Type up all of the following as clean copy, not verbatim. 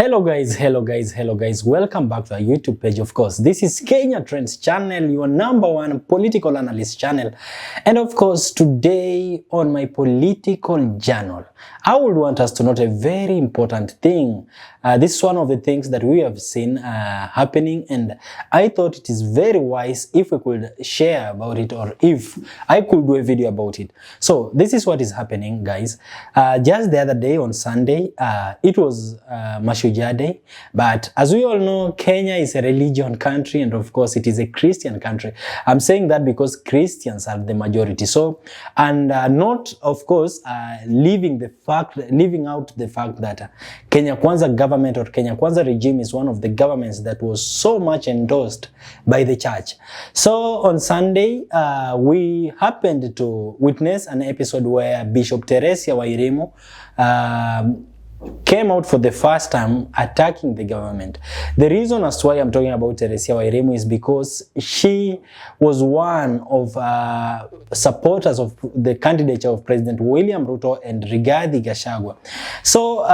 Hello guys, welcome back to our YouTube page. Of course, this is Kenya Trends channel, your #1 political analyst channel. And of course, today on my political journal, I would want us to note a very important thing. This is one of the things that we have seen happening, and I thought it is very wise if we could share about it, or if I could do a video about it. So this is what is happening, guys. Just the other day on Sunday, it was Mashujaa Day, but as we all know, Kenya is a religion country, and of course it is a Christian country. I'm saying that because Christians are the majority. So, and not of course leaving out the fact that Kenya Kwanza government or Kenya Kwanza regime is one of the governments that was so much endorsed by the church. So on Sunday, we happened to witness an episode where Bishop Teresia Wairimu came out for the first time attacking the government. The reason as to why I'm talking about Teresia Wairimu is because she was one of supporters of the candidature of President William Ruto and Rigathi Gachagua. So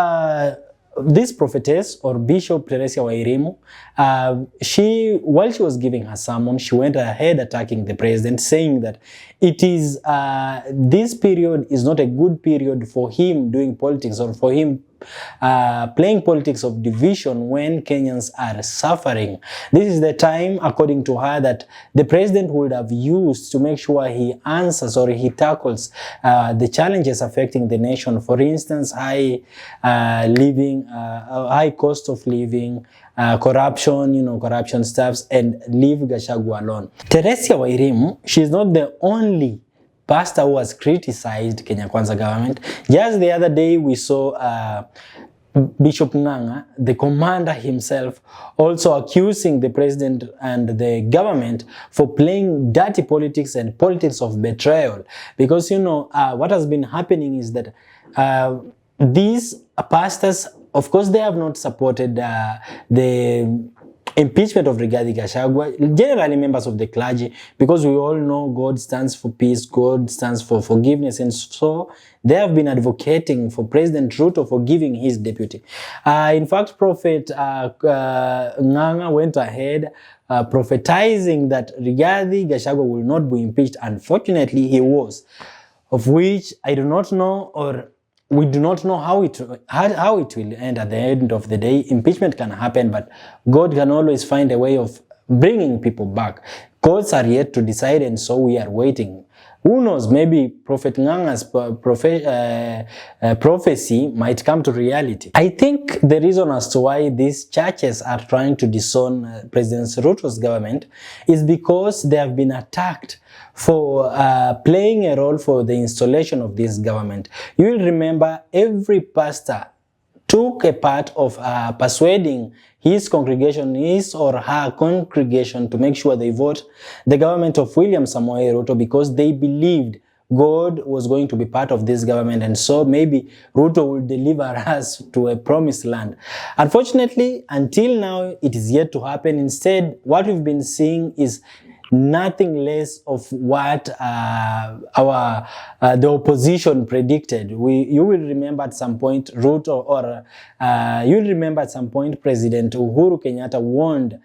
this prophetess, or Bishop Teresia Wairimu, while she was giving her sermon, she went ahead attacking the president, saying that it is this period is not a good period for him doing politics, or for him playing politics of division when Kenyans are suffering. This is the time, according to her, that the president would have used to make sure he answers or he tackles the challenges affecting the nation. For instance, high cost of living, corruption, corruption stuffs, and leave Gachagua alone. Teresia Wairimu, she's not the only pastor who has criticized Kenya Kwanza government. Just the other day, we saw Bishop Nganga, the commander himself, also accusing the president and the government for playing dirty politics and politics of betrayal. Because, what has been happening is that these pastors, of course, they have not supported the impeachment of Rigathi Gachagua, generally members of the clergy, because we all know God stands for peace, God stands for forgiveness, and so they have been advocating for President Ruto forgiving his deputy. In fact, Prophet Nganga went ahead prophetizing that Rigathi Gachagua will not be impeached. Unfortunately, he was, of which I do not know, or we do not know how it will end at the end of the day. Impeachment can happen, but God can always find a way of bringing people back. Courts are yet to decide, and so we are waiting. Who knows, maybe Prophet Nganga's prophecy might come to reality. I think the reason as to why these churches are trying to disown President Ruto's government is because they have been attacked for playing a role for the installation of this government. You will remember every pastor took a part of persuading his congregation, his or her congregation, to make sure they vote the government of William Samoei Ruto, because they believed God was going to be part of this government, and so maybe Ruto will deliver us to a promised land. Unfortunately, until now, it is yet to happen. Instead, what we've been seeing is nothing less of what the opposition predicted. You will remember at some point Ruto, or you'll remember at some point President Uhuru Kenyatta warned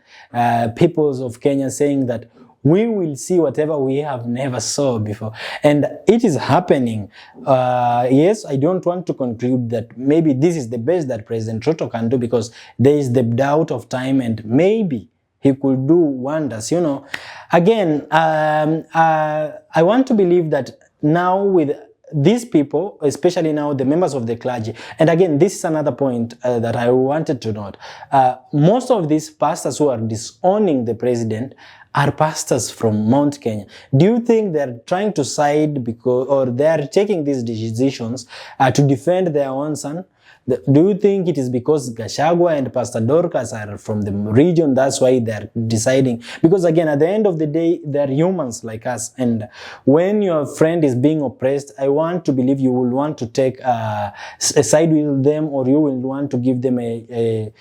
peoples of Kenya, saying that we will see whatever we have never saw before. And it is happening. Yes, I don't want to conclude that maybe this is the best that President Ruto can do, because there is the doubt of time, and maybe he could do wonders, Again, I want to believe that now with these people, especially now the members of the clergy, and again, this is another point that I wanted to note. Most of these pastors who are disowning the president are pastors from Mount Kenya. Do you think they're trying to side or they're taking these decisions to defend their own son? Do you think it is because Gachagua and Pastor Dorcas are from the region, that's why they're deciding? Because again, at the end of the day, they're humans like us. And when your friend is being oppressed, I want to believe you will want to take a side with them, or you will want to give them a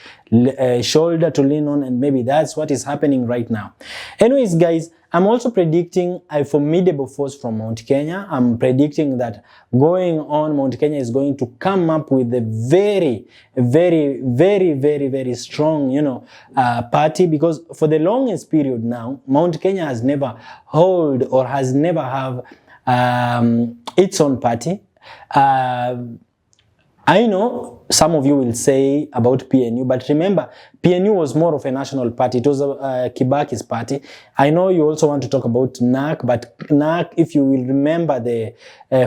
shoulder to lean on. And maybe that's what is happening right now. Anyways, guys, I'm also predicting a formidable force from Mount Kenya. I'm predicting that going on, Mount Kenya is going to come up with a very, very, very, very, very strong, party, because for the longest period now, Mount Kenya has never hold or has never have its own party. I know some of you will say about PNU, but remember, PNU was more of a national party. It was Kibaki's party. I know you also want to talk about NAC, but NAC, if you will remember the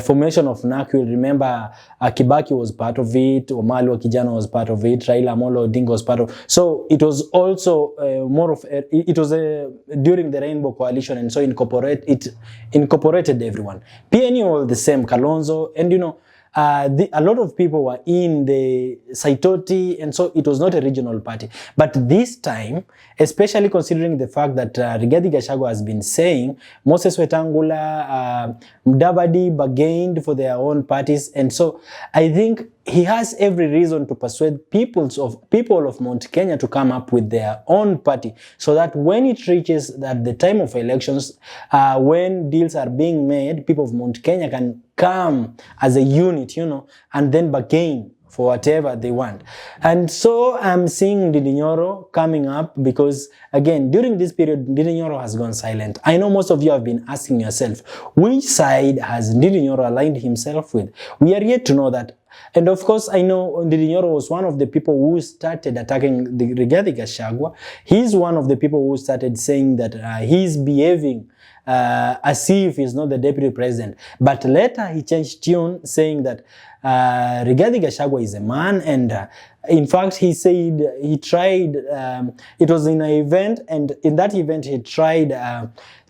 formation of NAC, you will remember Kibaki was part of it, Omali wa Kijana was part of it, Raila Amolo Odinga was part of it. So it was also more of it was during the Rainbow Coalition, and so incorporated everyone. PNU was the same, Kalonzo, and a lot of people were in the Saitoti, and so it was not a regional party. But this time, especially considering the fact that Rigathi Gachagua has been saying Moses Wetangula, Mudavadi bargained for their own parties, and so I think he has every reason to persuade people of Mount Kenya to come up with their own party, so that when it reaches at the time of elections, when deals are being made, people of Mount Kenya can come as a unit, and then bargain for whatever they want. And so I'm seeing Ndindi Nyoro coming up because, again, during this period, Ndindi Nyoro has gone silent. I know most of you have been asking yourself, which side has Ndindi Nyoro aligned himself with? We are yet to know that. And of course, I know Ndindi Nyoro was one of the people who started attacking the Rigathi Gachagua. He's one of the people who started saying that he's behaving as if he's not the deputy president. But later he changed tune, saying that Rigathi Gachagua is a man, and in fact he said he tried, it was in an event, and in that event he tried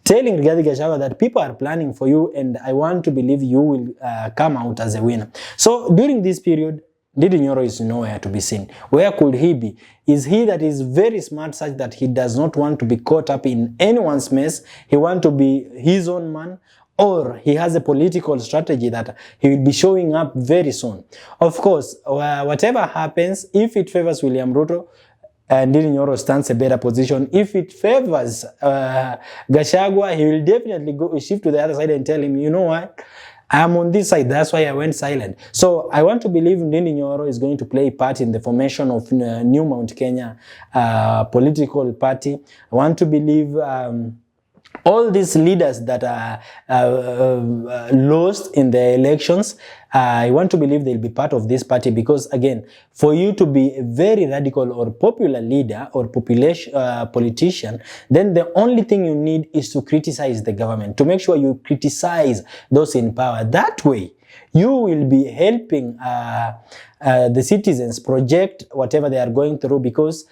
telling Rigathi Gachagua that people are planning for you, and I want to believe you will come out as a winner. So during this period, Ndindi Nyoro is nowhere to be seen. Where could he be? Is he that is very smart such that he does not want to be caught up in anyone's mess? He wants to be his own man? Or he has a political strategy that he will be showing up very soon? Of course, whatever happens, if it favors William Ruto, Ndindi Nyoro stands a better position. If it favors Gachagua, he will definitely shift to the other side and tell him, you know what? I'm on this side, that's why I went silent. So I want to believe Ndindi Nyoro is going to play a part in the formation of New Mount Kenya political party. I want to believe all these leaders that are lost in the elections, I want to believe they'll be part of this party, because again, for you to be a very radical or popular leader or politician, then the only thing you need is to criticize the government, to make sure you criticize those in power. That way, you will be helping the citizens project whatever they are going through, because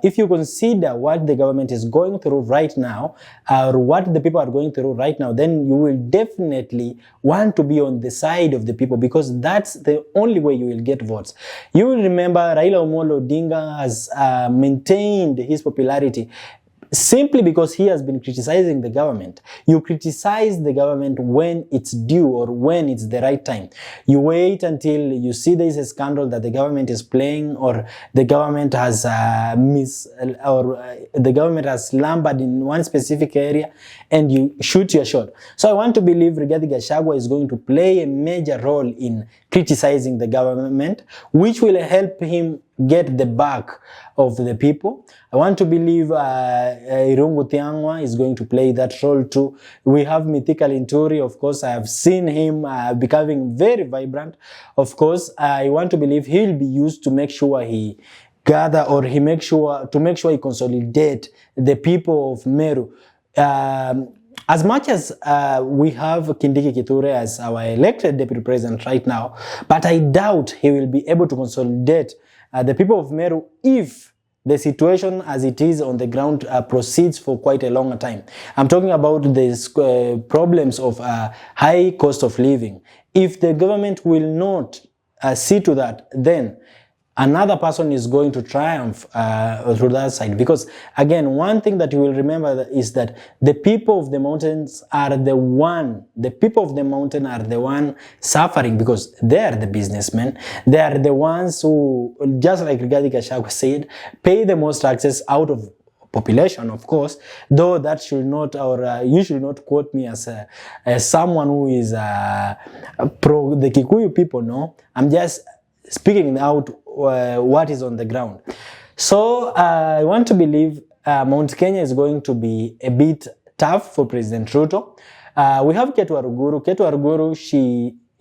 if you consider what the government is going through right now, or what the people are going through right now, then you will definitely want to be on the side of the people, because that's the only way you will get votes. You will remember Raila Amolo Odinga has maintained his popularity simply because he has been criticizing the government. You criticize the government when it's due or when it's the right time. You wait until you see there is a scandal that the government is playing, or the government has the government has slumbered in one specific area, and you shoot your shot. So I want to believe Rigathi Gachagua is going to play a major role in criticizing the government, which will help him get the back of the people. I want to believe Irungu Thiangwa is going to play that role too. We have Mithika Linturi, of course. I have seen him becoming very vibrant. Of course, I want to believe he'll be used to make sure he gather, or he make sure he consolidate the people of Meru. As much as we have Kindiki Kithure as our elected deputy president right now, but I doubt he will be able to consolidate the people of Meru if the situation as it is on the ground proceeds for quite a long time. I'm talking about the problems of high cost of living. If the government will not see to that, then another person is going to triumph through that side. Because again, one thing that you will remember is that the people of the mountains are the one suffering, because they are the businessmen. They are the ones who, just like Rigathi Gachagua said, pay the most taxes out of population, of course, though that should not, or you should not quote me as someone who is pro the Kikuyu people. No, I'm just speaking out what is on the ground. So I want to believe Mount Kenya is going to be a bit tough for President Ruto. We have Ketu Aruguru. Ketu Aruguru,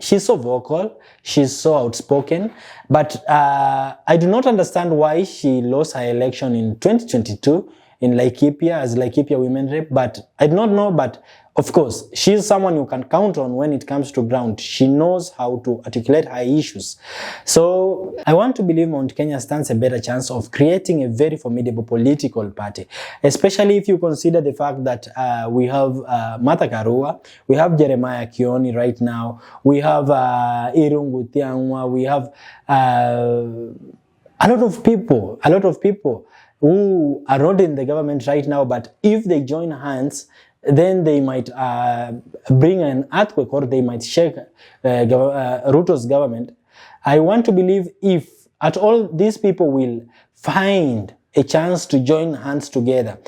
she's so vocal, she's so outspoken, but I do not understand why she lost her election in 2022 in Laikipia as Laikipia Women Rep, but I do not know, but of course, she's someone you can count on when it comes to ground. She knows how to articulate her issues. So I want to believe Mount Kenya stands a better chance of creating a very formidable political party, especially if you consider the fact that we have Martha Karua, we have Jeremiah Kioni right now, we have Irungu Thiang'wa, we have a lot of people who are not in the government right now, but if they join hands, then they might bring an earthquake, or they might shake Ruto's government. I want to believe if at all these people will find a chance to join hands together,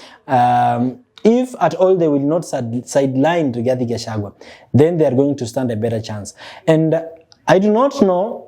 if at all they will not sideline Rigathi Gachagua, then they are going to stand a better chance. And I do not know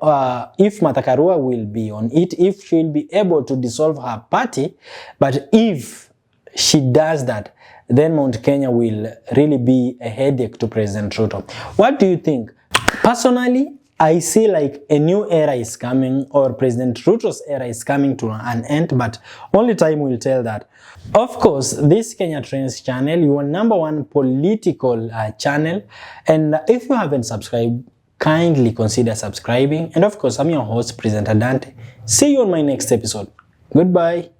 if Martha Karua will be on it, if she will be able to dissolve her party, but if she does that, then Mount Kenya will really be a headache to President Ruto. What do you think? Personally, I see like a new era is coming, or President Ruto's era is coming to an end, but only time will tell that. Of course, this Kenya Trends channel, your #1 political channel, and if you haven't subscribed, kindly consider subscribing. And of course, I'm your host, Presenter Dante. See you on my next episode. Goodbye.